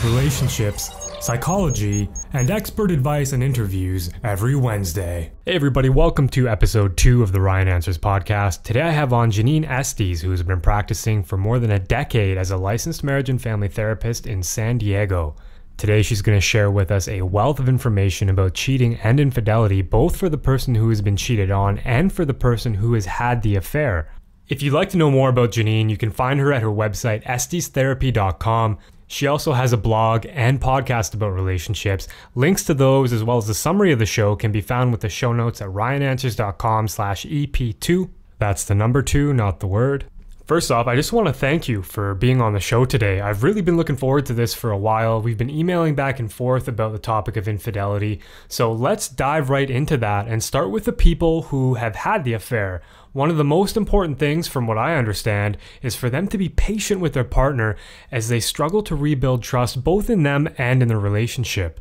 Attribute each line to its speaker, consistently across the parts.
Speaker 1: relationships, psychology, and expert advice and interviews every Wednesday. Hey everybody, welcome to episode 2 of the Ryan Answers podcast. Today I have on Jennine Estes, who has been practicing for more than a decade as a licensed marriage and family therapist in San Diego. Today she's going to share with us a wealth of information about cheating and infidelity, both for the person who has been cheated on and for the person who has had the affair. If you'd like to know more about Jennine, you can find her at her website, estestherapy.com. She also has a blog and podcast about relationships. Links to those, as well as the summary of the show, can be found with the show notes at ryananswers.com/EP2. That's the number 2, not the word. First off, I just want to thank you for being on the show today. I've really been looking forward to this for a while. We've been emailing back and forth about the topic of infidelity. So let's dive right into that and start with the people who have had the affair. One of the most important things, from what I understand, is for them to be patient with their partner as they struggle to rebuild trust both in them and in the relationship.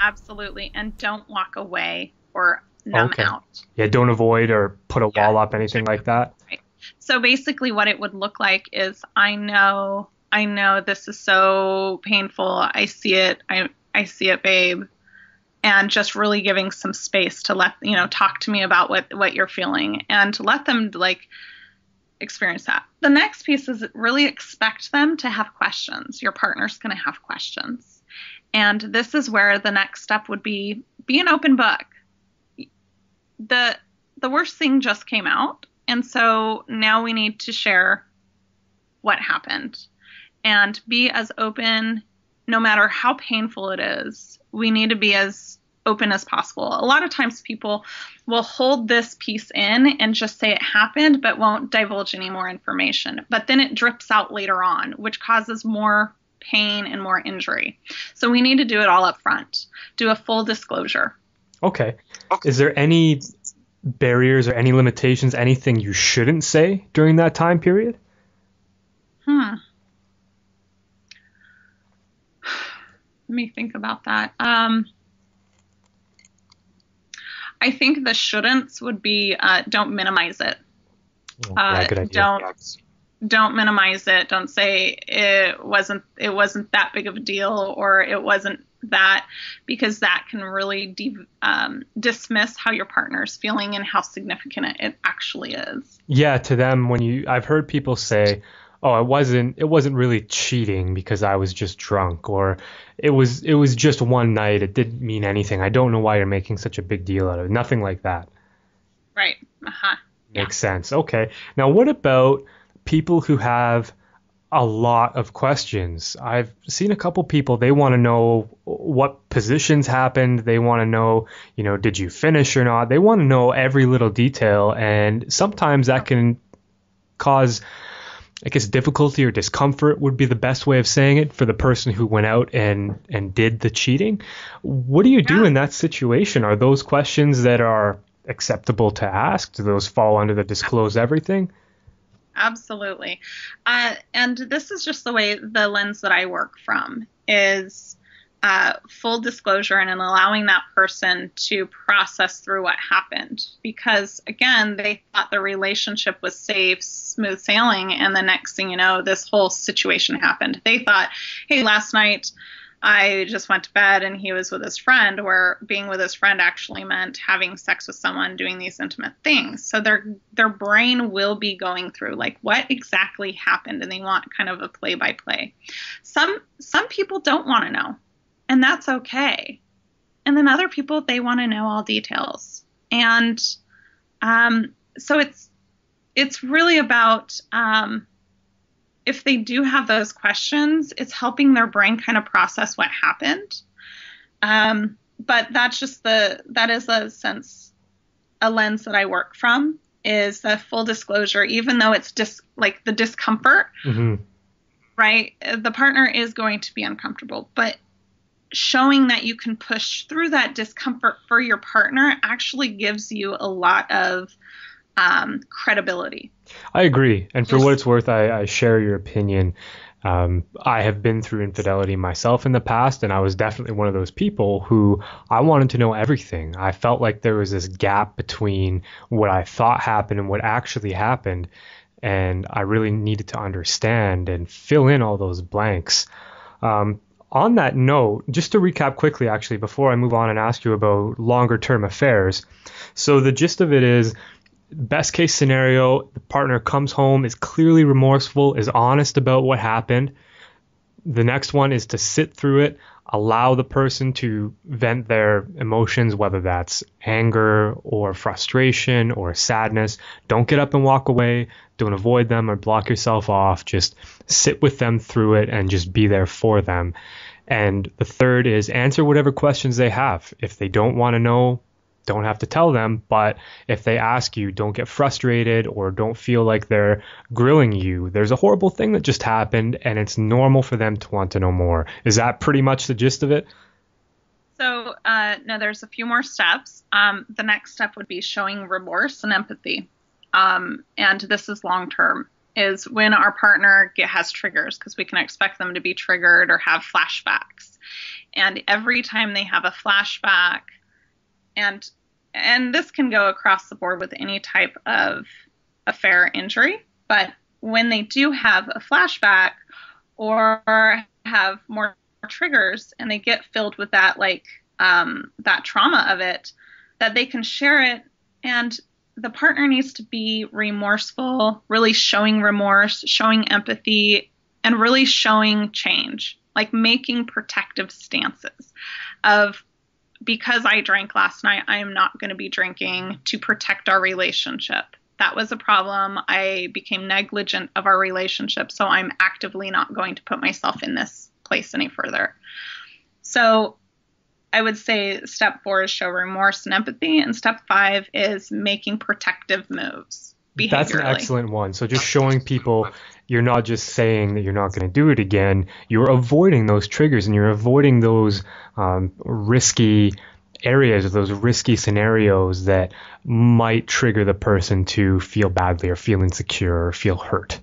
Speaker 2: Absolutely. And don't walk away or numb out.
Speaker 1: Yeah, don't avoid or put a wall up, anything like that.
Speaker 2: Right. So basically what it would look like is, I know this is so painful. I see it, babe. And just really giving some space to talk to me about what you're feeling and to let them experience that. The next piece is really expect them to have questions. Your partner's going to have questions. And this is where the next step would be an open book. The worst thing just came out. And so now we need to share what happened and be as open, no matter how painful it is. We need to be as open as possible. A lot of times people will hold this piece in and just say it happened, but won't divulge any more information. But then it drips out later on, which causes more pain and more injury. So we need to do it all up front. Do a full disclosure.
Speaker 1: Okay. Is there any barriers or any limitations, anything you shouldn't say during that time period?
Speaker 2: Let me think about that. I think the shouldn'ts would be don't minimize it.
Speaker 1: Good idea.
Speaker 2: Don't minimize it. Don't say it wasn't that big of a deal, or it wasn't that, because that can really dismiss how your partner's feeling and how significant it actually is. Yeah,
Speaker 1: to them, I've heard people say, "Oh, it wasn't really cheating because I was just drunk," or it was just one night. It didn't mean anything. I don't know why you're making such a big deal out of it. Nothing like that.
Speaker 2: Right.
Speaker 1: Makes sense. Okay. Now, what about people who have a lot of questions? I've seen a couple people, they want to know what positions happened. They want to know, did you finish or not? They want to know every little detail. And sometimes that can cause, I guess, difficulty or discomfort would be the best way of saying it for the person who went out and did the cheating. What do you do in that situation? Are those questions that are acceptable to ask? Do those fall under the disclose everything?
Speaker 2: Absolutely. And this is just the lens that I work from is full disclosure and allowing that person to process through what happened. Because, again, they thought the relationship was safe, smooth sailing, and the next thing you know, this whole situation happened. They thought, hey, last night I just went to bed and he was with his friend, where being with his friend actually meant having sex with someone, doing these intimate things. So their brain will be going through what exactly happened, and they want kind of a play-by-play. Some people don't want to know, and that's okay. And then other people, they want to know all details. And so it's really about if they do have those questions, it's helping their brain kind of process what happened. But that is a lens that I work from, is the full disclosure, even though it's just the discomfort, right? The partner is going to be uncomfortable, but showing that you can push through that discomfort for your partner actually gives you a lot of credibility.
Speaker 1: I agree. And for what it's worth, I share your opinion. I have been through infidelity myself in the past, and I was definitely one of those people who I wanted to know everything. I felt like there was this gap between what I thought happened and what actually happened, and I really needed to understand and fill in all those blanks. On that note, just to recap quickly, actually, before I move on and ask you about longer term affairs. So the gist of it is, best case scenario, the partner comes home, is clearly remorseful, is honest about what happened. The next one is to sit through it, allow the person to vent their emotions, whether that's anger or frustration or sadness. Don't get up and walk away. Don't avoid them or block yourself off. Just sit with them through it and just be there for them. And the third is answer whatever questions they have. If they don't want to know, don't have to tell them, but if they ask you, don't get frustrated or don't feel like they're grilling you. There's a horrible thing that just happened and it's normal for them to want to know more. Is that pretty much the gist of it?
Speaker 2: So, no, there's a few more steps. The next step would be showing remorse and empathy. And this is long term, is when our partner has triggers, because we can expect them to be triggered or have flashbacks. And every time they have a flashback, and this can go across the board with any type of affair injury, but when they do have a flashback or have more triggers and they get filled with that, like that trauma of it, that they can share it. And the partner needs to be remorseful, really showing remorse, showing empathy, and really showing change, like making protective stances of, because I drank last night, I am not going to be drinking to protect our relationship. That was a problem. I became negligent of our relationship, so I'm actively not going to put myself in this place any further. So I would say step 4 is show remorse and empathy, and step 5 is making protective moves behaviorally.
Speaker 1: That's an excellent one. So just showing people you're not just saying that you're not going to do it again. You're avoiding those triggers and you're avoiding those risky areas or those risky scenarios that might trigger the person to feel badly or feel insecure or feel hurt.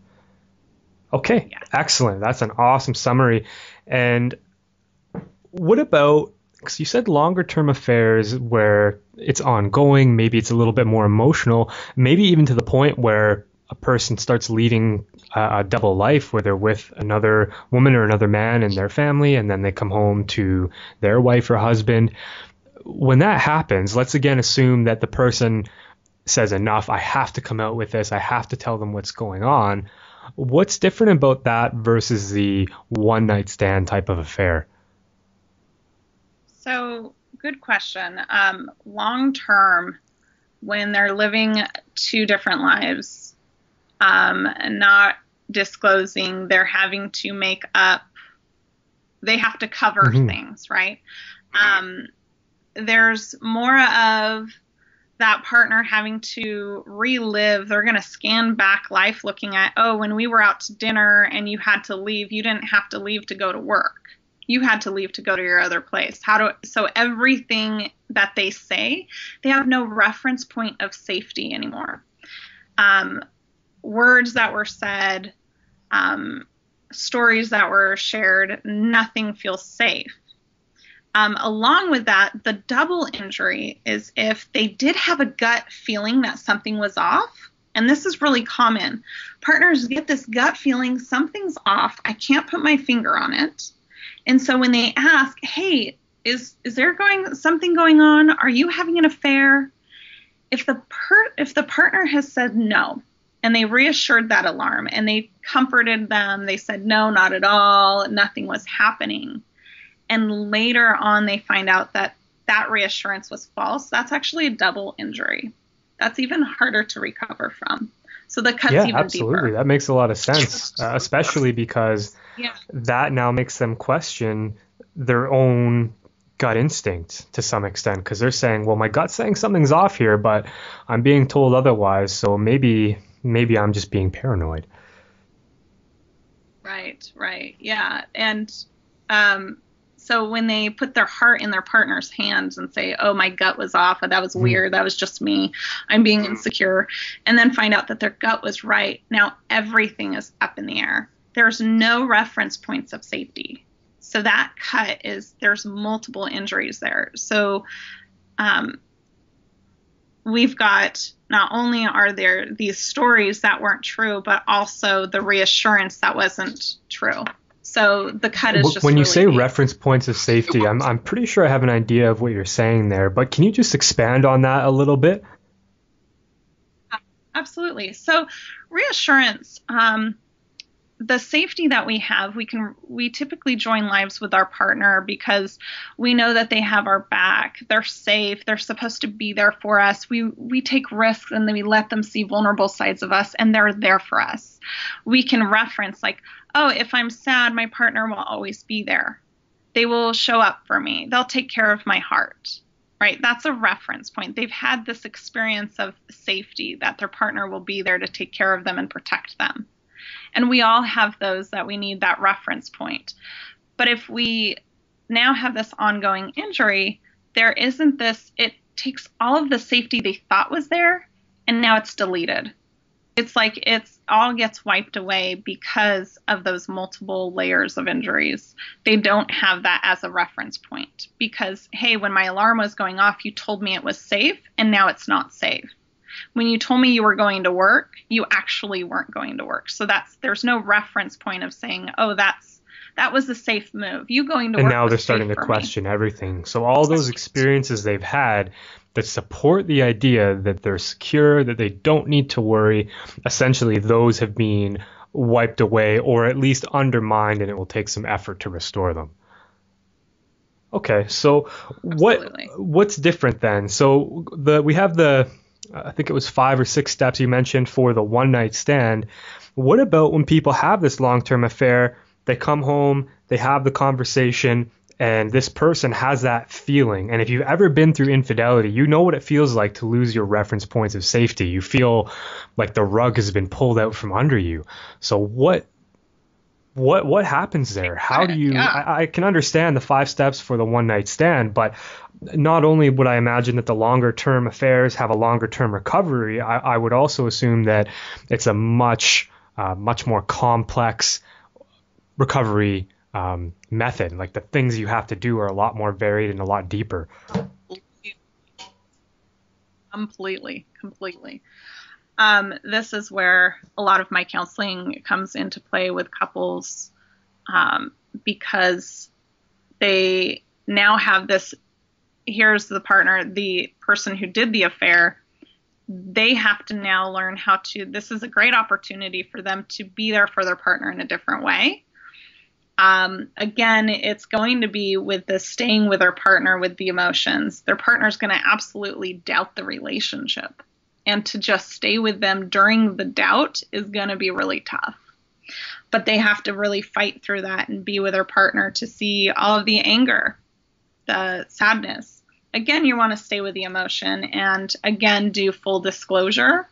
Speaker 1: Okay, yeah. Excellent. That's an awesome summary. And what about, because you said longer term affairs where it's ongoing, maybe it's a little bit more emotional, maybe even to the point where a person starts leading a double life where they're with another woman or another man in their family, and then they come home to their wife or husband. When that happens, let's again assume that the person says, enough, I have to come out with this, I have to tell them what's going on. What's different about that versus the one night stand type of affair?
Speaker 2: So, good question. Long term, when they're living 2 different lives, and not disclosing, they're having to make up, they have to cover things, right? There's more of that partner having to relive. They're going to scan back life looking at, oh, when we were out to dinner and you had to leave, you didn't have to leave to go to work. You had to leave to go to your other place. So everything that they say, they have no reference point of safety anymore. Words that were said, stories that were shared, nothing feels safe. Along with that, the double injury is if they did have a gut feeling that something was off, and this is really common. Partners get this gut feeling, something's off, I can't put my finger on it. And so when they ask, hey, is there something going on? Are you having an affair? If the partner has said no, and they reassured that alarm, and they comforted them, they said, no, not at all, nothing was happening. And later on, they find out that that reassurance was false. That's actually a double injury. That's even harder to recover from. So the cut's even
Speaker 1: absolutely
Speaker 2: deeper.
Speaker 1: That makes a lot of sense, especially because that now makes them question their own gut instinct to some extent, because they're saying, well, my gut's saying something's off here, but I'm being told otherwise, so maybe I'm just being paranoid.
Speaker 2: Right. Yeah. And so when they put their heart in their partner's hands and say, oh, my gut was off, that was weird, that was just me, I'm being insecure, and then find out that their gut was right, now everything is up in the air. There's no reference points of safety. So that cut there's multiple injuries there. So we've got, not only are there these stories that weren't true, but also the reassurance that wasn't true. So the cut is just
Speaker 1: when you
Speaker 2: really
Speaker 1: say
Speaker 2: deep.
Speaker 1: reference points of safety, I'm pretty sure I have an idea of what you're saying there, but can you just expand on that a little bit?
Speaker 2: Absolutely. So reassurance, the safety that we have, we typically join lives with our partner because we know that they have our back. They're safe. They're supposed to be there for us. We take risks and then we let them see vulnerable sides of us, and they're there for us. We can reference like, oh, if I'm sad, my partner will always be there. They will show up for me. They'll take care of my heart. Right? That's a reference point. They've had this experience of safety that their partner will be there to take care of them and protect them. And we all have those that we need that reference point. But if we now have this ongoing injury, there isn't this, it takes all of the safety they thought was there, and now it's deleted. It's like it's all gets wiped away because of those multiple layers of injuries. They don't have that as a reference point because, hey, when my alarm was going off, you told me it was safe, and now it's not safe. When you told me you were going to work, you actually weren't going to work. So there's no reference point of saying, oh, that was a safe move. You going to work.
Speaker 1: And now they're starting to question everything. So all those experiences they've had that support the idea that they're secure, that they don't need to worry, essentially those have been wiped away or at least undermined, and it will take some effort to restore them. Okay, so what's different then? So we have I think it was 5 or 6 steps you mentioned for the one night stand. What about when people have this long-term affair, they come home, they have the conversation, and this person has that feeling? And if you've ever been through infidelity, you know what it feels like to lose your reference points of safety. You feel like the rug has been pulled out from under you. So what happens there? How do you, I can understand the 5 steps for the one night stand, but not only would I imagine that the longer term affairs have a longer term recovery, I would also assume that it's a much more complex recovery method. Like the things you have to do are a lot more varied and a lot deeper.
Speaker 2: Completely. This is where a lot of my counseling comes into play with couples, because they now have this, here's the partner, the person who did the affair, they have to now learn how to, this is a great opportunity for them to be there for their partner in a different way. Again, it's going to be with the staying with their partner with the emotions. Their partner's going to absolutely doubt the relationship. And to just stay with them during the doubt is going to be really tough. But they have to really fight through that and be with their partner to see all of the anger, the sadness. Again, you want to stay with the emotion and, again, do full disclosure.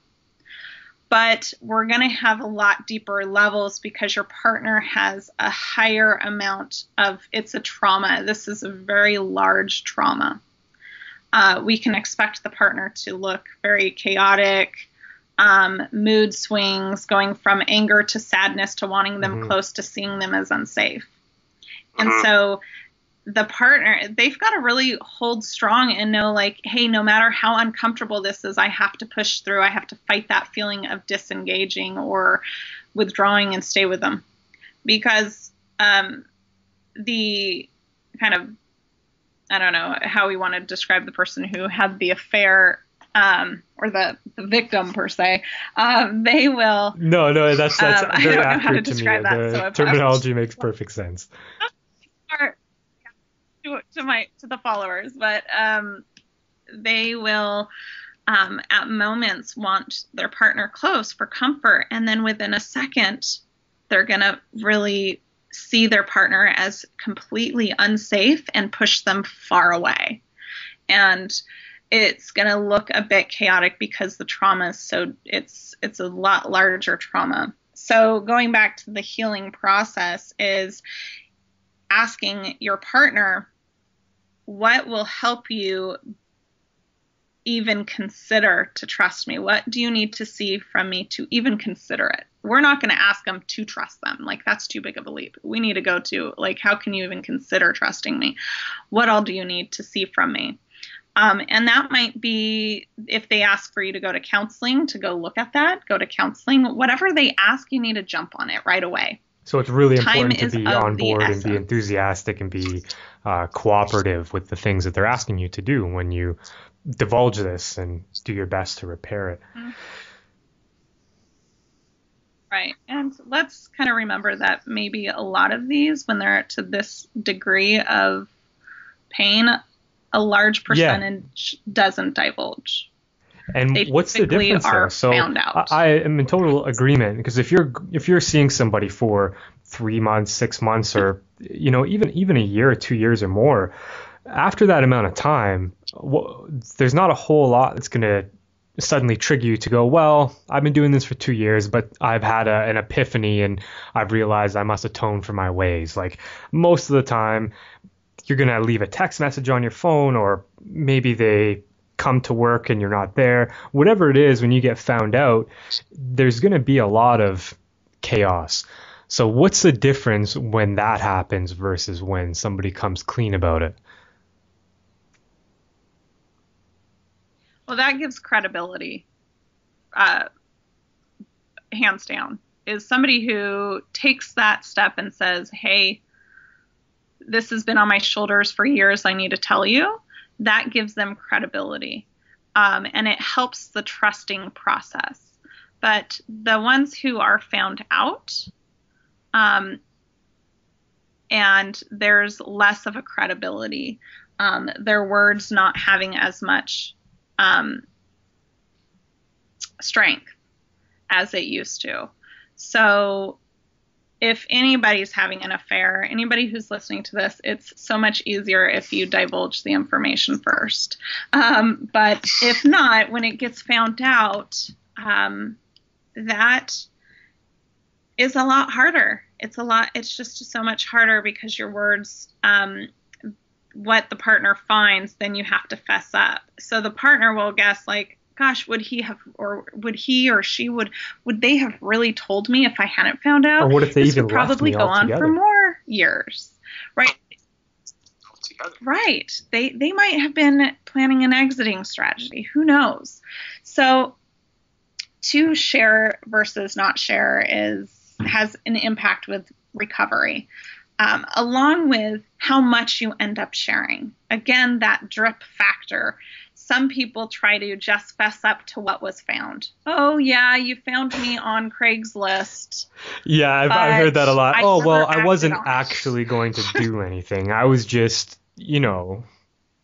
Speaker 2: But we're going to have a lot deeper levels because your partner has a higher amount of, it's a trauma. This is a very large trauma. We can expect the partner to look very chaotic, mood swings, going from anger to sadness to wanting them close to seeing them as unsafe. And so the partner, they've got to really hold strong and know, like, hey, no matter how uncomfortable this is, I have to push through. I have to fight that feeling of disengaging or withdrawing and stay with them. Because the kind of, I don't know how we want to describe the person who had the affair, or the victim per se. They will.
Speaker 1: No, that's very accurate to me.
Speaker 2: The
Speaker 1: terminology makes perfect sense.
Speaker 2: To the followers, but they will at moments want their partner close for comfort, and then within a second they're gonna really see their partner as completely unsafe and push them far away. And it's gonna look a bit chaotic because the trauma is so, it's a lot larger trauma. So going back to the healing process is asking your partner, what will help you even consider to trust me? What do you need to see from me to even consider it? We're not going to ask them to trust them. Like, that's too big of a leap. We need to go to, like, how can you even consider trusting me? What all do you need to see from me? And that might be, if they ask for you to go to counseling, to go look at that, go to counseling. Whatever they ask, you need to jump on it right away.
Speaker 1: So it's really
Speaker 2: Time
Speaker 1: important to
Speaker 2: is
Speaker 1: be
Speaker 2: of
Speaker 1: on
Speaker 2: the
Speaker 1: board and be
Speaker 2: essence.
Speaker 1: enthusiastic and be cooperative with the things that they're asking you to do when you divulge this, and do your best to repair it.
Speaker 2: Right. And let's kind of remember that maybe a lot of these, when they're to this degree of pain, a large percentage doesn't divulge.
Speaker 1: And
Speaker 2: They
Speaker 1: what's the
Speaker 2: typically
Speaker 1: difference there?
Speaker 2: are
Speaker 1: So
Speaker 2: found out.
Speaker 1: I am in total agreement, because if you're seeing somebody for 3 months, 6 months, or even a year or 2 years or more, after that amount of time, there's not a whole lot that's going to suddenly trigger you to go, well, I've been doing this for 2 years, but I've had an epiphany and I've realized I must atone for my ways. Like, most of the time, you're going to leave a text message on your phone, or maybe they come to work and you're not there. Whatever it is, when you get found out, there's going to be a lot of chaos. So what's the difference when that happens versus when somebody comes clean about it?
Speaker 2: Well, that gives credibility, hands down, is somebody who takes that step and says, hey, this has been on my shoulders for years, I need to tell you. That gives them credibility. And it helps the trusting process. But the ones who are found out, and there's less of a credibility, their words not having as much strength as it used to. So if anybody's having an affair, anybody who's listening to this, it's so much easier if you divulge the information first. But if not, when it gets found out, that is a lot harder. It's just so much harder, because your words, what the partner finds, then you have to fess up. So the partner will guess, like, gosh, would he or she they have really told me if I hadn't found out?
Speaker 1: Or what if they
Speaker 2: this
Speaker 1: even
Speaker 2: would probably
Speaker 1: left me
Speaker 2: go on
Speaker 1: altogether?
Speaker 2: for more years, right? Right. They might have been planning an exiting strategy. Who knows? So to share versus not share has an impact with recovery. Along with how much you end up sharing. Again, that drip factor. Some people try to just fess up to what was found. Oh, yeah, you found me on Craigslist.
Speaker 1: Yeah, I've heard that a lot. I wasn't
Speaker 2: actually
Speaker 1: going to do anything. I was just,
Speaker 2: I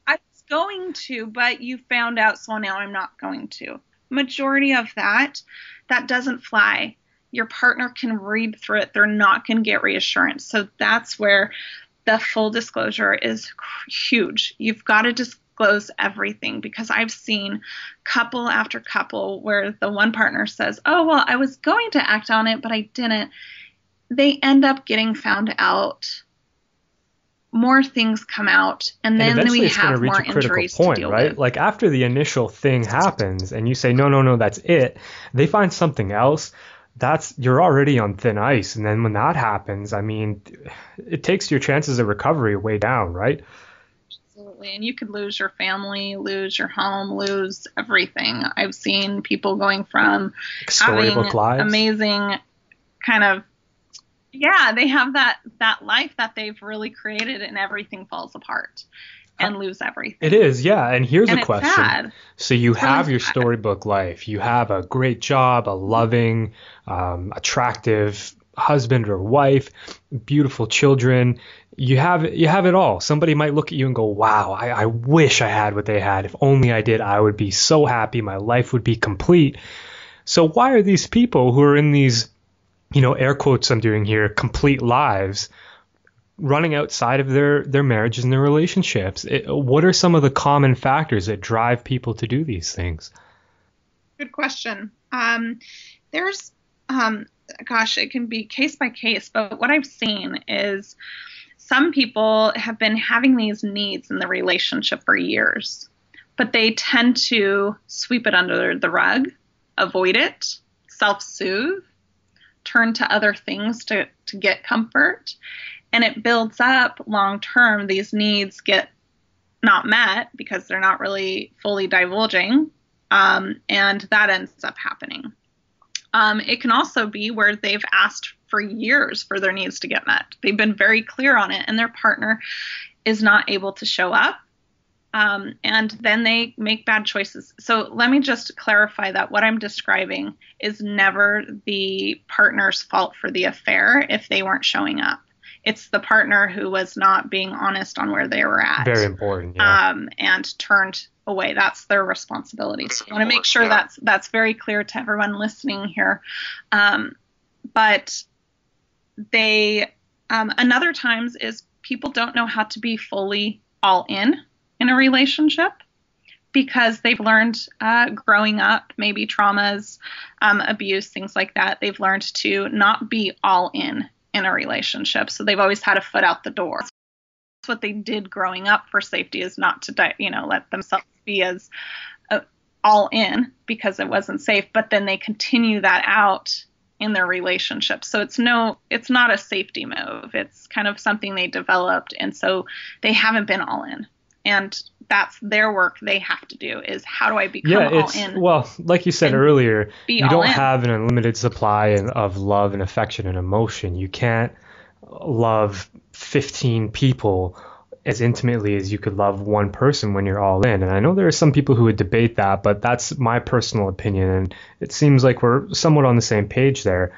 Speaker 2: was going to, but you found out, so now I'm not going to. Majority of that doesn't fly. Your partner can read through it. They're not going to get reassurance. So that's where the full disclosure is huge. You've got to disclose everything, because I've seen couple after couple where the one partner says, oh, well, I was going to act on it, but I didn't. They end up getting found out. More things come out, and then we have more injuries to deal
Speaker 1: right?
Speaker 2: with.
Speaker 1: Like, after the initial thing happens and you say, no, that's it, they find something else. You're already on thin ice. And then when that happens, I mean, it takes your chances of recovery way down, right?
Speaker 2: Absolutely. And you could lose your family, lose your home, lose everything. I've seen people going from
Speaker 1: Storybook lives.
Speaker 2: Amazing kind of, they have that life that they've really created, and everything falls apart and lose everything.
Speaker 1: It is, yeah. And here's a question.
Speaker 2: Sad.
Speaker 1: So you have your storybook life. You have a great job, a loving, attractive husband or wife, beautiful children. You have it all. Somebody might look at you and go, wow, I wish I had what they had. If only I did, I would be so happy. My life would be complete. So why are these people who are in these, air quotes I'm doing here, complete lives, running outside of their marriages and their relationships? What are some of the common factors that drive people to do these things?
Speaker 2: Good question. There's, it can be case by case, but what I've seen is some people have been having these needs in the relationship for years, but they tend to sweep it under the rug, avoid it, self-soothe, turn to other things to get comfort. And it builds up long term. These needs get not met because they're not really fully divulging. And that ends up happening. It can also be where they've asked for years for their needs to get met. They've been very clear on it, and their partner is not able to show up. And then they make bad choices. So let me just clarify that what I'm describing is never the partner's fault for the affair if they weren't showing up. It's the partner who was not being honest on where they were at.
Speaker 1: Very important. Yeah.
Speaker 2: And turned away. That's their responsibility. So I want to make sure that's very clear to everyone listening here. But they, another times is people don't know how to be fully all in a relationship because they've learned growing up, maybe traumas, abuse, things like that. They've learned to not be all in a relationship. So they've always had a foot out the door. That's what they did growing up for safety, is not to, let themselves be as all in because it wasn't safe. But then they continue that out in their relationship. So it's not a safety move. It's kind of something they developed. And so they haven't been all in. And that's their work they have to do, is how do I become all in?
Speaker 1: Well, like you said earlier, you don't have an unlimited supply of love and affection and emotion. You can't love 15 people as intimately as you could love one person when you're all in. And I know there are some people who would debate that, but that's my personal opinion. And it seems like we're somewhat on the same page there.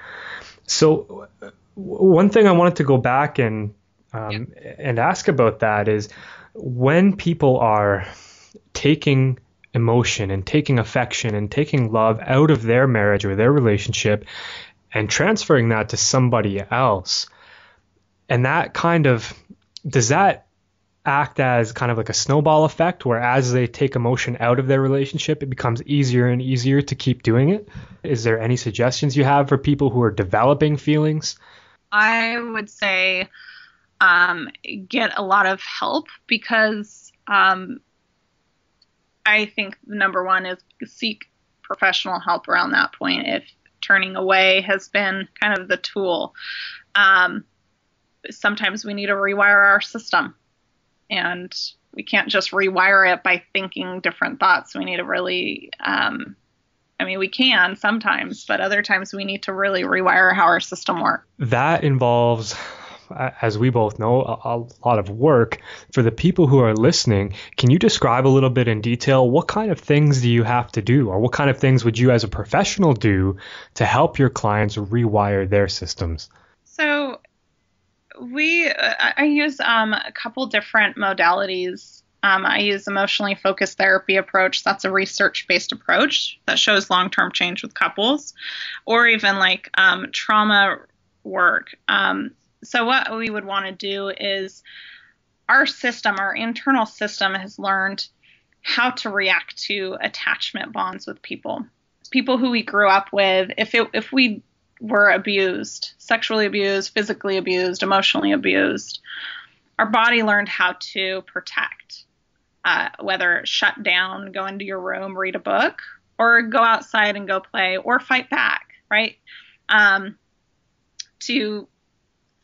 Speaker 1: So one thing I wanted to go back and ask about that is, when people are taking emotion and taking affection and taking love out of their marriage or their relationship and transferring that to somebody else, and that does that act as kind of like a snowball effect, where as they take emotion out of their relationship, it becomes easier and easier to keep doing it? Is there any suggestions you have for people who are developing feelings?
Speaker 2: I would say get a lot of help, because I think number one is seek professional help around that point if turning away has been kind of the tool. Sometimes we need to rewire our system, and we can't just rewire it by thinking different thoughts. We need to really, we can sometimes, but other times we need to really rewire how our system works.
Speaker 1: That involves, as we both know, a lot of work. For the people who are listening, can you describe a little bit in detail what kind of things do you have to do, or what kind of things would you as a professional do to help your clients rewire their systems?
Speaker 2: So I use a couple different modalities. I use emotionally focused therapy approach. That's a research-based approach that shows long-term change with couples, or even like trauma work. So what we would want to do is our internal system has learned how to react to attachment bonds with people who we grew up with. If we were abused, sexually abused, physically abused, emotionally abused, our body learned how to protect, whether shut down, go into your room, read a book, or go outside and go play, or fight back, right? To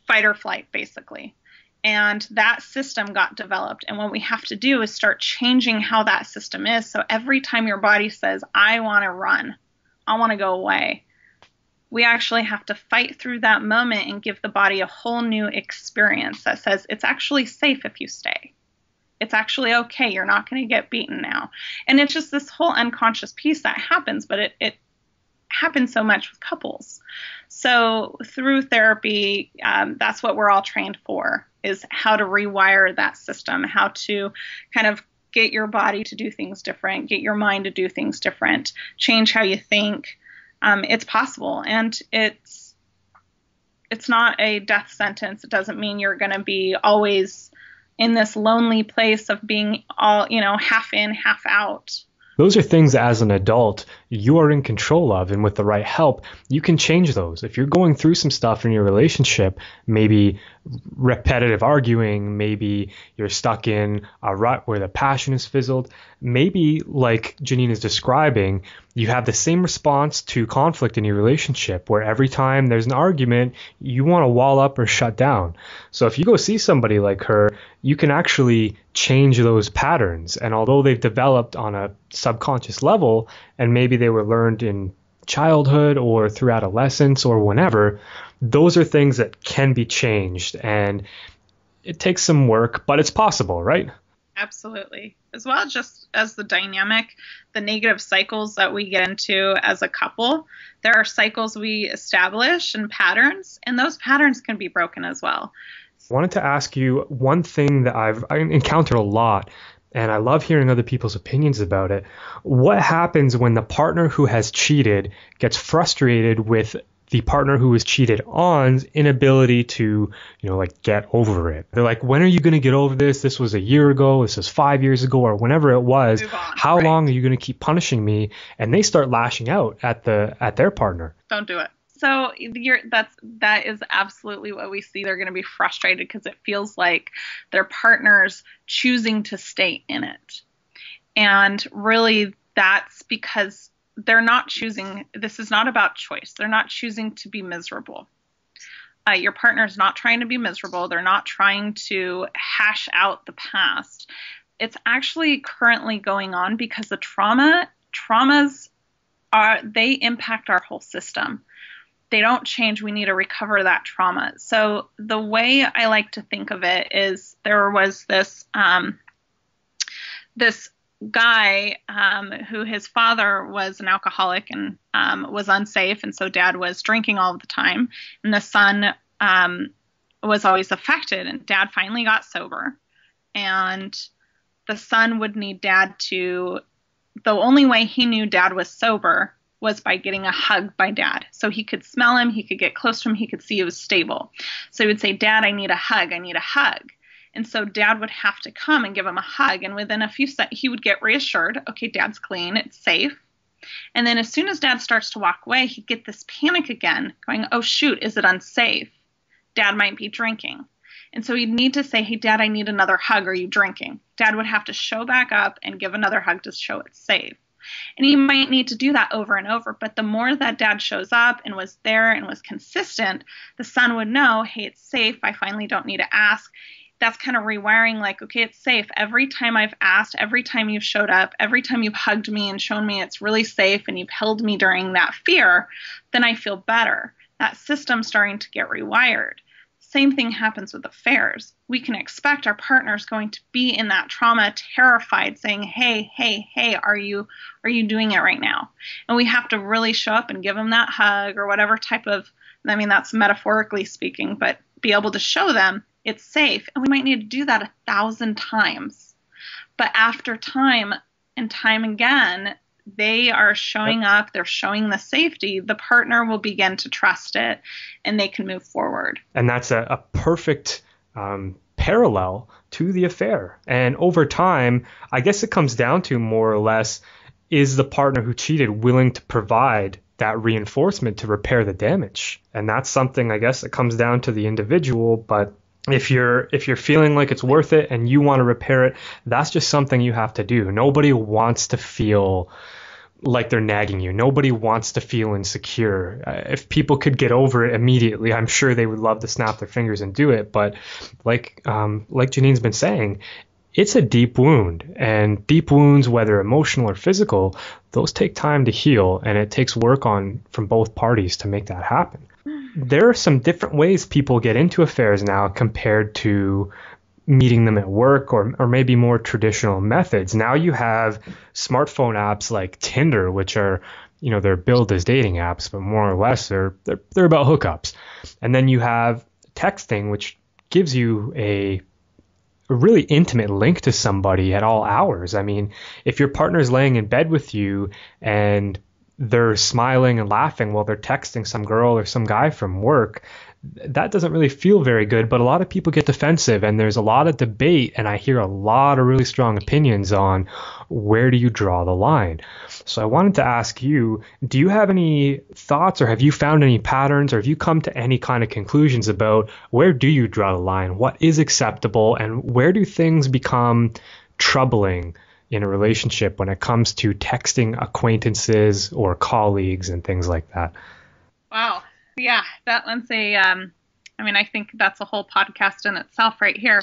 Speaker 2: fight or flight, basically. And that system got developed. And what we have to do is start changing how that system is. So every time your body says, I want to run, I want to go away, we actually have to fight through that moment and give the body a whole new experience that says it's actually safe if you stay. It's actually okay. You're not going to get beaten now. And it's just this whole unconscious piece that happens, but it happens so much with couples. So through therapy, that's what we're all trained for, is how to rewire that system, how to kind of get your body to do things different, get your mind to do things different, change how you think. It's possible, and it's not a death sentence. It doesn't mean you're going to be always in this lonely place of being all, half in, half out.
Speaker 1: Those are things that as an adult you are in control of, and with the right help, you can change those. If you're going through some stuff in your relationship, maybe repetitive arguing, maybe you're stuck in a rut where the passion is fizzled, maybe like Jennine is describing, you have the same response to conflict in your relationship, where every time there's an argument, you want to wall up or shut down. So if you go see somebody like her, you can actually change those patterns. And although they've developed on a subconscious level, and maybe they were learned in childhood or through adolescence or whenever, those are things that can be changed. And it takes some work, but it's possible, right?
Speaker 2: Absolutely. As well, just as the dynamic, the negative cycles that we get into as a couple, there are cycles we establish and patterns, and those patterns can be broken as well.
Speaker 1: I wanted to ask you one thing that I've encountered a lot, and I love hearing other people's opinions about it. What happens when the partner who has cheated gets frustrated with the partner who was cheated on's inability to, get over it? They're like, when are you going to get over this? This was a year ago. This was 5 years ago, or whenever it was.
Speaker 2: Move on,
Speaker 1: How
Speaker 2: right.
Speaker 1: long are you going to keep punishing me? And they start lashing out at their partner.
Speaker 2: Don't do it. So that is absolutely what we see. They're going to be frustrated because it feels like their partner's choosing to stay in it. And really that's because they're not choosing. This is not about choice. They're not choosing to be miserable. Your partner's not trying to be miserable. They're not trying to hash out the past. It's actually currently going on because the traumas they impact our whole system. They don't change. We need to recover that trauma. So the way I like to think of it is there was this guy who his father was an alcoholic and was unsafe, and so dad was drinking all the time, and the son was always affected, and dad finally got sober, and the son would need dad to, the only way he knew dad was sober was by getting a hug by dad. So he could smell him, he could get close to him, he could see he was stable. So he would say, Dad, I need a hug, I need a hug. And so dad would have to come and give him a hug. And within a few seconds, he would get reassured, okay, dad's clean, it's safe. And then as soon as dad starts to walk away, he'd get this panic again, going, oh, shoot, is it unsafe? Dad might be drinking. And so he'd need to say, hey, Dad, I need another hug. Are you drinking? Dad would have to show back up and give another hug to show it's safe. And he might need to do that over and over. But the more that dad shows up and was there and was consistent, the son would know, hey, it's safe. I finally don't need to ask. That's kind of rewiring, like, okay, it's safe. Every time I've asked, every time you've showed up, every time you've hugged me and shown me it's really safe and you've held me during that fear, then I feel better. That system's starting to get rewired. Same thing happens with affairs. We can expect our partner's going to be in that trauma, terrified, saying, hey, are you doing it right now? And we have to really show up and give them that hug or whatever type of, I mean, that's metaphorically speaking, but be able to show them it's safe. And we might need to do that 1,000 times. But after time and time again, they are showing up, they're showing the safety, the partner will begin to trust it and they can move forward.
Speaker 1: And that's a perfect parallel to the affair. And over time, I guess it comes down to more or less, is the partner who cheated willing to provide that reinforcement to repair the damage? And that's something, I guess, that comes down to the individual. But if you're feeling like it's worth it and you want to repair it, that's just something you have to do. Nobody wants to feel like they're nagging you. Nobody wants to feel insecure. If people could get over it immediately, I'm sure they would love to snap their fingers and do it. But like Jennine's been saying, it's a deep wound, and deep wounds, whether emotional or physical, those take time to heal, and it takes work from both parties to make that happen. There are some different ways people get into affairs now compared to meeting them at work or maybe more traditional methods. Now you have smartphone apps like Tinder, which are, they're billed as dating apps, but more or less they're about hookups. And then you have texting, which gives you a really intimate link to somebody at all hours. I mean, if your partner's laying in bed with you and they're smiling and laughing while they're texting some girl or some guy from work, that doesn't really feel very good. But a lot of people get defensive, and there's a lot of debate, and I hear a lot of really strong opinions on where do you draw the line. So I wanted to ask you, do you have any thoughts, or have you found any patterns, or have you come to any kind of conclusions about where do you draw the line? What is acceptable, and where do things become troubling in a relationship when it comes to texting acquaintances or colleagues and things like that?
Speaker 2: Wow. Yeah, that one's I think that's a whole podcast in itself right here.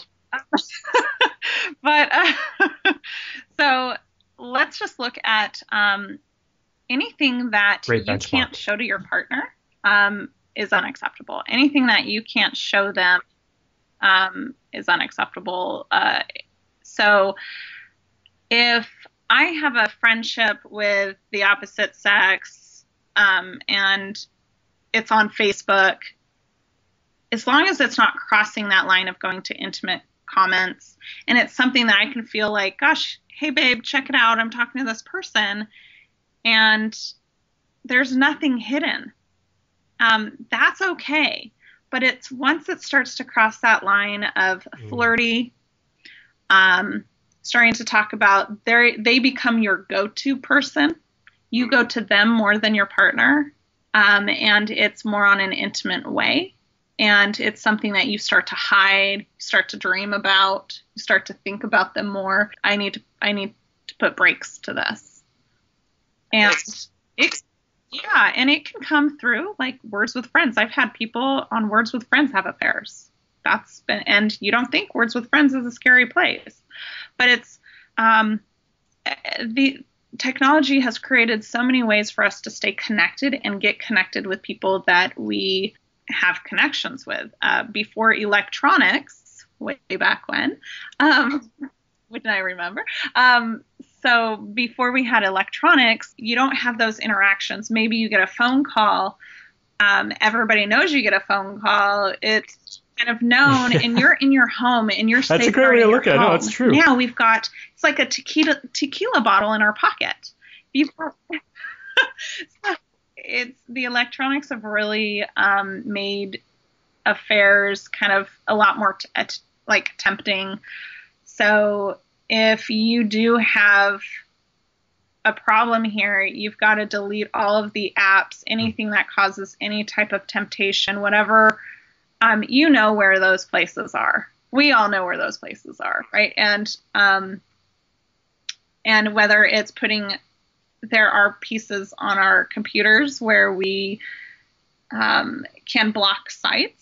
Speaker 2: But so let's just look at any anything that
Speaker 1: Great
Speaker 2: you
Speaker 1: benchmark.
Speaker 2: can't show to your partner is unacceptable. Anything that you can't show them is unacceptable. So if I have a friendship with the opposite sex and it's on Facebook, as long as it's not crossing that line of going to intimate comments, and it's something that I can feel like, gosh, hey babe, check it out, I'm talking to this person, and there's nothing hidden, that's okay. But it's once it starts to cross that line of flirty, starting to talk about, they become your go-to person. You go to them more than your partner, and it's more on an intimate way. And it's something that you start to hide, start to dream about, you start to think about them more. I need to put brakes to this. And and it can come through like Words with Friends. I've had people on Words with Friends have affairs. And you don't think Words with Friends is a scary place, but it's, the technology has created so many ways for us to stay connected and get connected with people that we have connections with. Before electronics, way back when, which I remember. So before we had electronics, you don't have those interactions. Maybe you get a phone call. Everybody knows you get a phone call. It's kind of known, and you're in your home, and you're safe.
Speaker 1: That's a great way to look at it. No, it's true.
Speaker 2: Now it's like a tequila bottle in our pocket. The electronics have really made affairs kind of a lot more tempting. So if you do have a problem here, you've got to delete all of the apps, anything that causes any type of temptation, whatever. You know where those places are. We all know where those places are, right? And whether it's there are pieces on our computers where we can block sites.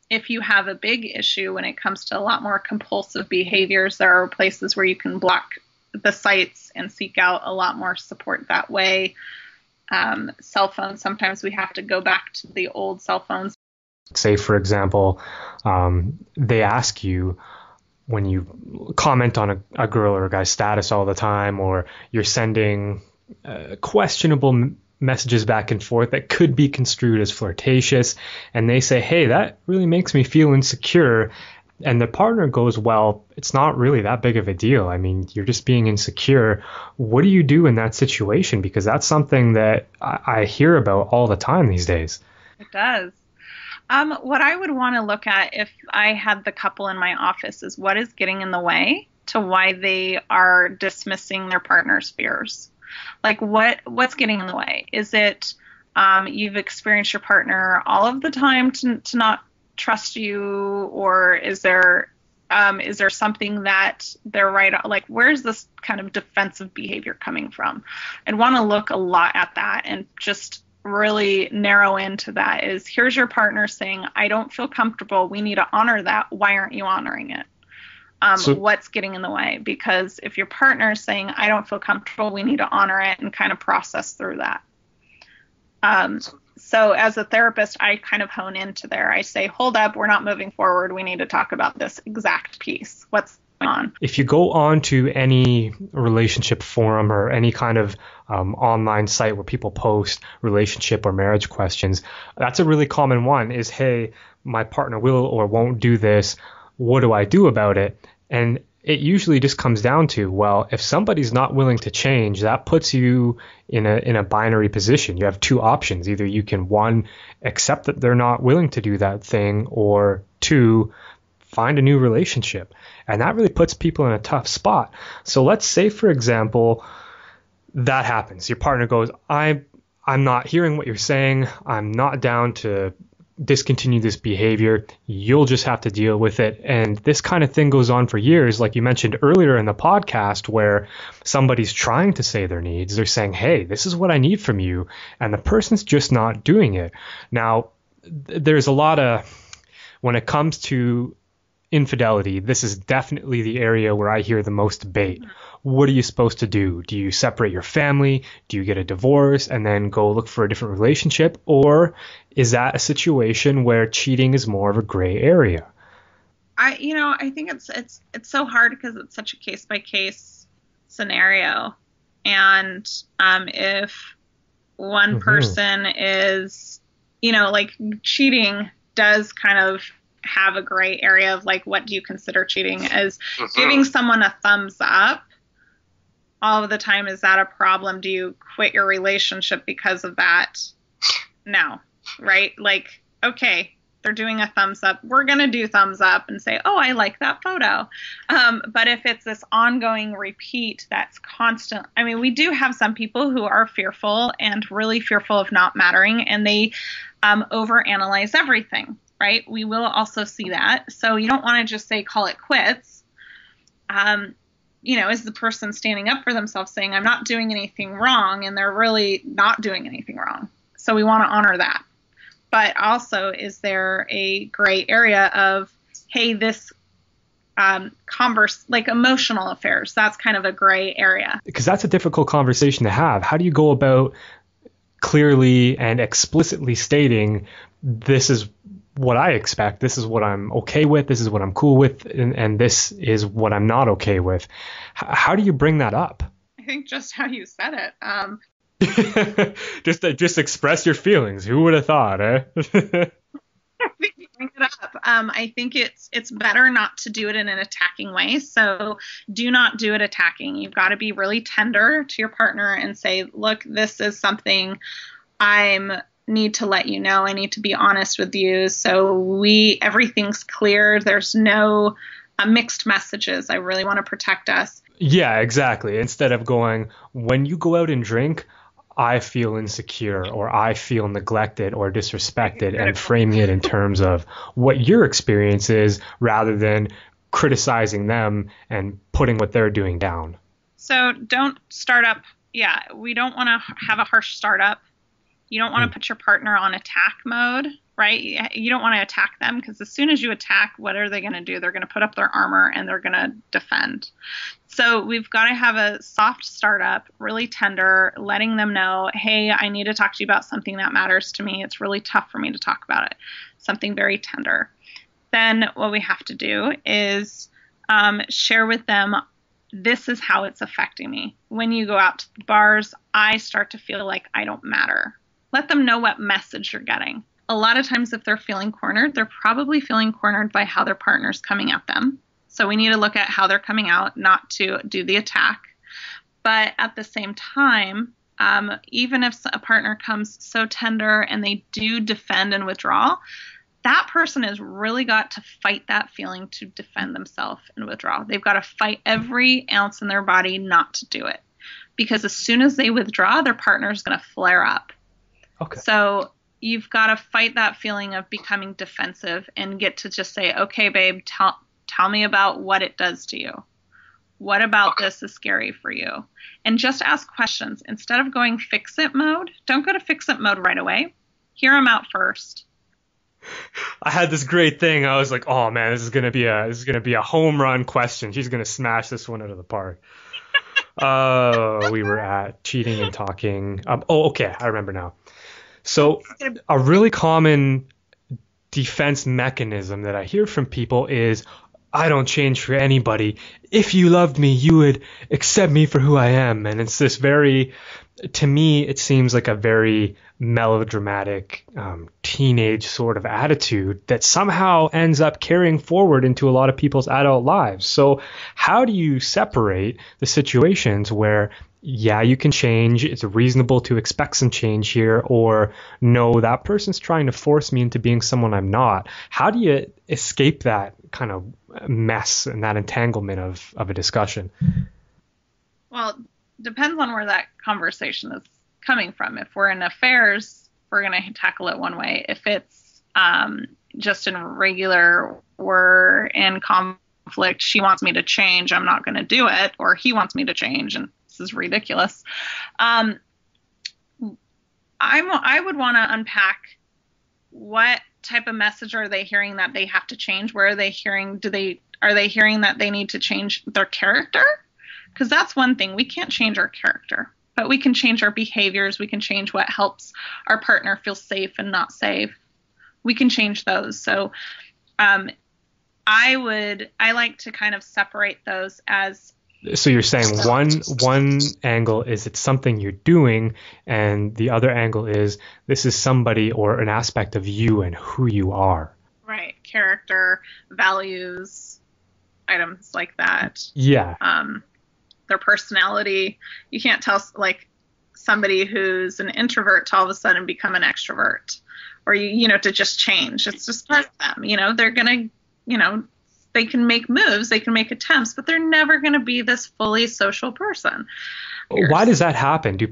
Speaker 2: If you have a big issue when it comes to a lot more compulsive behaviors, there are places where you can block the sites and seek out a lot more support that way. Cell phones, sometimes we have to go back to the old cell phones.
Speaker 1: Say, for example, they ask you when you comment on a girl or a guy's status all the time, or you're sending questionable messages back and forth that could be construed as flirtatious, and they say, hey, that really makes me feel insecure. And the partner goes, well, it's not really that big of a deal. I mean, you're just being insecure. What do you do in that situation? Because that's something that I hear about all the time these days.
Speaker 2: It does. What I would want to look at if I had the couple in my office is what is getting in the way to why they are dismissing their partner's fears. Like what's getting in the way? Is it you've experienced your partner all of the time to not trust you, or is there something that they're like, where's this kind of defensive behavior coming from? I'd want to look a lot at that and just really narrow into that. Is here's your partner saying, I don't feel comfortable. We need to honor that. Why aren't you honoring it? What's getting in the way? Because if your partner is saying, I don't feel comfortable, we need to honor it and kind of process through that. So as a therapist, I kind of hone into there. I say, hold up, we're not moving forward. We need to talk about this exact piece. What's going on? If
Speaker 1: you go on to any relationship forum or any kind of online site where people post relationship or marriage questions, that's a really common one is, hey, my partner will or won't do this. What do I do about it? And it usually just comes down to, well, if somebody's not willing to change, that puts you in a binary position. You have two options. Either you can, one, accept that they're not willing to do that thing, or two, find a new relationship. And that really puts people in a tough spot. So let's say, for example, that happens. Your partner goes, I'm not hearing what you're saying. I'm not down to discontinue this behavior. You'll just have to deal with it. And this kind of thing goes on for years, like you mentioned earlier in the podcast, where somebody's trying to say their needs. They're saying, hey, this is what I need from you. And the person's just not doing it. Now, there's a lot of, when it comes to infidelity, this is definitely the area where I hear the most debate. What are you supposed to do? Do you separate your family? Do you get a divorce and then go look for a different relationship? Or is that a situation where cheating is more of a gray area?
Speaker 2: I think it's so hard because it's such a case by case scenario. And if one person is, like cheating does kind of have a gray area of like, what do you consider cheating? As giving someone a thumbs up all of the time, is that a problem? Do you quit your relationship because of that? No, right? Like, okay, they're doing a thumbs up. We're going to do thumbs up and say, oh, I like that photo. But if it's this ongoing repeat that's constant, I mean, we do have some people who are fearful and really fearful of not mattering, and they overanalyze everything, right? We will also see that. So you don't want to just say, call it quits. Is the person standing up for themselves saying, I'm not doing anything wrong, and they're really not doing anything wrong. So we want to honor that. But also, is there a gray area of, hey, this like emotional affairs, that's kind of a gray area.
Speaker 1: Because that's a difficult conversation to have. How do you go about clearly and explicitly stating, this is what I expect, this is what I'm okay with, this is what I'm cool with, and this is what I'm not okay with? How do you bring that up?
Speaker 2: I think just how you said it.
Speaker 1: Just express your feelings. Who would have thought, eh?
Speaker 2: Bring it up. I think it's better not to do it in an attacking way. So do not do it attacking. You've got to be really tender to your partner and say, look, this is something I need to let you know. I need to be honest with you. So everything's clear. There's no mixed messages. I really want to protect us.
Speaker 1: Yeah, exactly. Instead of going, when you go out and drink, I feel insecure or I feel neglected or disrespected, and framing it in terms of what your experience is rather than criticizing them and putting what they're doing down.
Speaker 2: So don't start up. Yeah, we don't want to have a harsh startup. You don't want to put your partner on attack mode, right? You don't want to attack them, because as soon as you attack, what are they going to do? They're going to put up their armor and they're going to defend. So we've got to have a soft startup, really tender, letting them know, hey, I need to talk to you about something that matters to me. It's really tough for me to talk about it. Something very tender. Then what we have to do is share with them, this is how it's affecting me. When you go out to the bars, I start to feel like I don't matter. Let them know what message you're getting. A lot of times if they're feeling cornered, they're probably feeling cornered by how their partner's coming at them. So we need to look at how they're coming out, not to do the attack. But at the same time, even if a partner comes so tender and they do defend and withdraw, that person has really got to fight that feeling to defend themselves and withdraw. They've got to fight every ounce in their body not to do it. Because as soon as they withdraw, their partner's going to flare up.
Speaker 1: Okay.
Speaker 2: So you've got to fight that feeling of becoming defensive and get to just say, okay, babe, tell me about what it does to you. What about this is scary for you? And just ask questions. Instead of going fix-it mode, don't go to fix-it mode right away. Hear them out first.
Speaker 1: I had this great thing. I was like, oh man, this is gonna be a home run question. She's gonna smash this one out of the park. We were at cheating and talking. Okay, I remember now. So a really common defense mechanism that I hear from people is, I don't change for anybody. If you loved me, you would accept me for who I am. And it's this to me, it seems like a very melodramatic teenage sort of attitude that somehow ends up carrying forward into a lot of people's adult lives. So how do you separate the situations where, yeah, you can change, it's reasonable to expect some change here, or no, that person's trying to force me into being someone I'm not? How do you escape that kind of mess and that entanglement of a discussion?
Speaker 2: Well, depends on where that conversation is coming from. If we're in affairs, we're going to tackle it one way. If it's just in regular, we're in conflict, she wants me to change, I'm not going to do it, or he wants me to change, and this is ridiculous. I would want to unpack what type of message are they hearing that they have to change? Where are they hearing? Are they hearing that they need to change their character? Because that's one thing. We can't change our character, but we can change our behaviors. We can change what helps our partner feel safe and not safe. We can change those. So I like to kind of separate those as.
Speaker 1: So you're saying one angle is it's something you're doing, and the other angle is this is somebody or an aspect of you and who you are.
Speaker 2: Right. Character, values, items like that.
Speaker 1: Yeah.
Speaker 2: Their personality. You can't tell like somebody who's an introvert to all of a sudden become an extrovert, or to just change. It's just part of them. They're gonna, they can make moves, they can make attempts, but they're never going to be this fully social person.
Speaker 1: Why does that happen? Let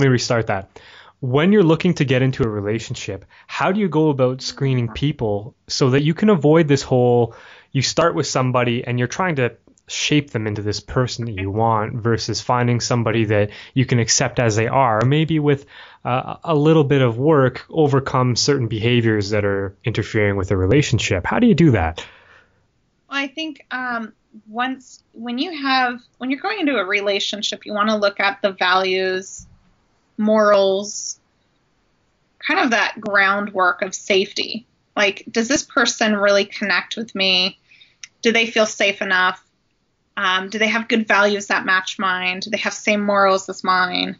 Speaker 1: me restart that. When you're looking to get into a relationship, how do you go about screening people so that you can avoid this whole, you start with somebody and you're trying to shape them into this person that you want versus finding somebody that you can accept as they are, maybe with a little bit of work, overcome certain behaviors that are interfering with the relationship? How do you do that?
Speaker 2: Well, I think when you're going into a relationship, you want to look at the values, morals, kind of that groundwork of safety. Like, does this person really connect with me? Do they feel safe enough? Do they have good values that match mine? Do they have same morals as mine?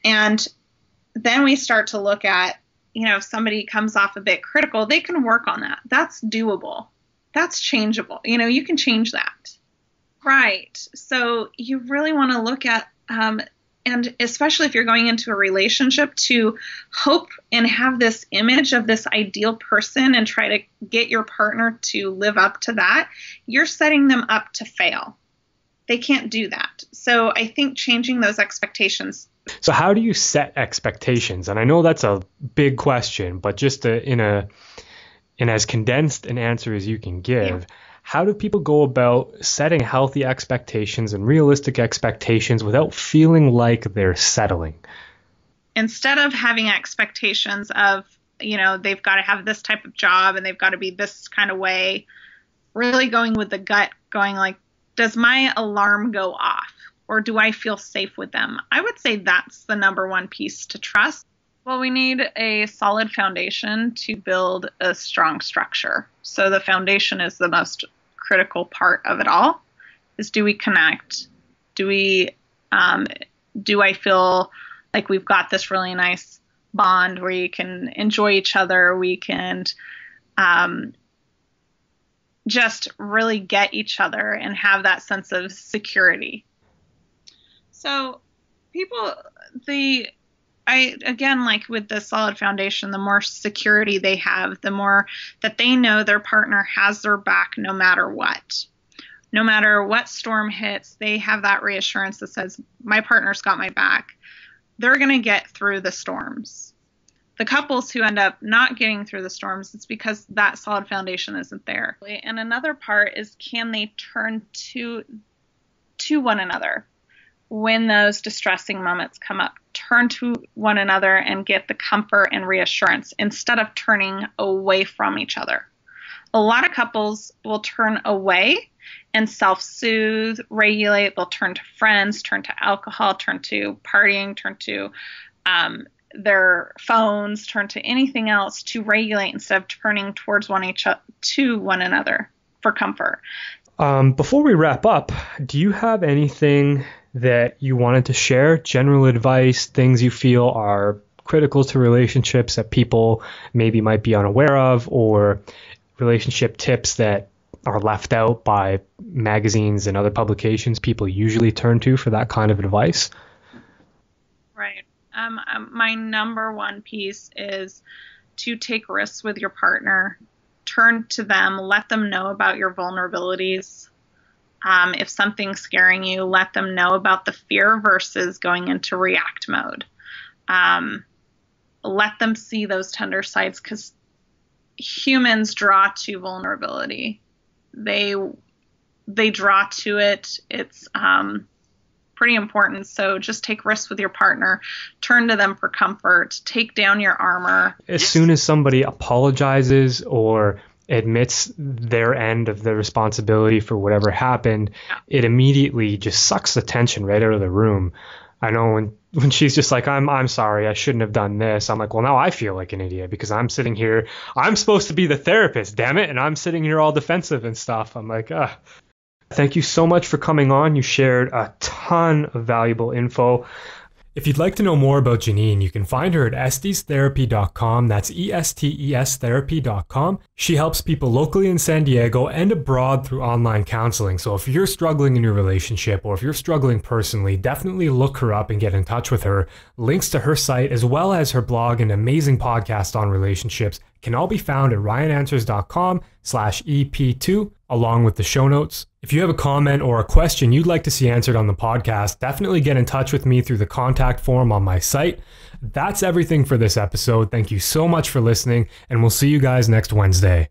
Speaker 2: And then we start to look at, if somebody comes off a bit critical, they can work on that. That's doable. That's changeable. You can change that. Right. So you really want to look at, and especially if you're going into a relationship, to hope and have this image of this ideal person and try to get your partner to live up to that, you're setting them up to fail. They can't do that. So I think changing those expectations.
Speaker 1: So how do you set expectations? And I know that's a big question, but just in as condensed an answer as you can give, how do people go about setting healthy expectations and realistic expectations without feeling like they're settling?
Speaker 2: Instead of having expectations of, they've got to have this type of job and they've got to be this kind of way, really going with the gut, going like, does my alarm go off or do I feel safe with them? I would say that's the number one piece to trust. Well, we need a solid foundation to build a strong structure. So the foundation is the most critical part of it all. Is, do we connect? Do I feel like we've got this really nice bond where you can enjoy each other? We can just really get each other and have that sense of security. So again, like with the solid foundation, the more security they have, the more that they know their partner has their back no matter what. No matter what storm hits, they have that reassurance that says, my partner's got my back. They're going to get through the storms. The couples who end up not getting through the storms, it's because that solid foundation isn't there. And another part is, can they turn to one another when those distressing moments come up? Turn to one another and get the comfort and reassurance instead of turning away from each other. A lot of couples will turn away and self-soothe, regulate. They'll turn to friends, turn to alcohol, turn to partying, turn to their phones, turn to anything else to regulate instead of turning towards to one another for comfort.
Speaker 1: Before we wrap up, do you have anything that you wanted to share? General advice, things you feel are critical to relationships that people maybe might be unaware of, or relationship tips that are left out by magazines and other publications people usually turn to for that kind of advice?
Speaker 2: Right. My number one piece is to take risks with your partner. Turn to them, let them know about your vulnerabilities. If something's scaring you, let them know about the fear versus going into react mode. Let them see those tender sides, because humans draw to vulnerability. They draw to it. It's pretty important. So just take risks with your partner, turn to them for comfort, take down your armor.
Speaker 1: As soon as somebody apologizes or admits their end of the responsibility for whatever happened, it immediately just sucks the tension right out of the room. I know when she's just like, I'm sorry, I shouldn't have done this. I'm like, well, now I feel like an idiot because I'm sitting here. I'm supposed to be the therapist, damn it. And I'm sitting here all defensive and stuff. I'm like, Thank you so much for coming on. You shared a ton of valuable info. If you'd like to know more about Jennine, you can find her at estestherapy.com. That's ESTES therapy.com. She helps people locally in San Diego and abroad through online counseling. So if you're struggling in your relationship or if you're struggling personally, definitely look her up and get in touch with her. Links to her site as well as her blog and amazing podcast on relationships can all be found at ryananswers.com/EP2 along with the show notes. If you have a comment or a question you'd like to see answered on the podcast, definitely get in touch with me through the contact form on my site. That's everything for this episode. Thank you so much for listening, and we'll see you guys next Wednesday.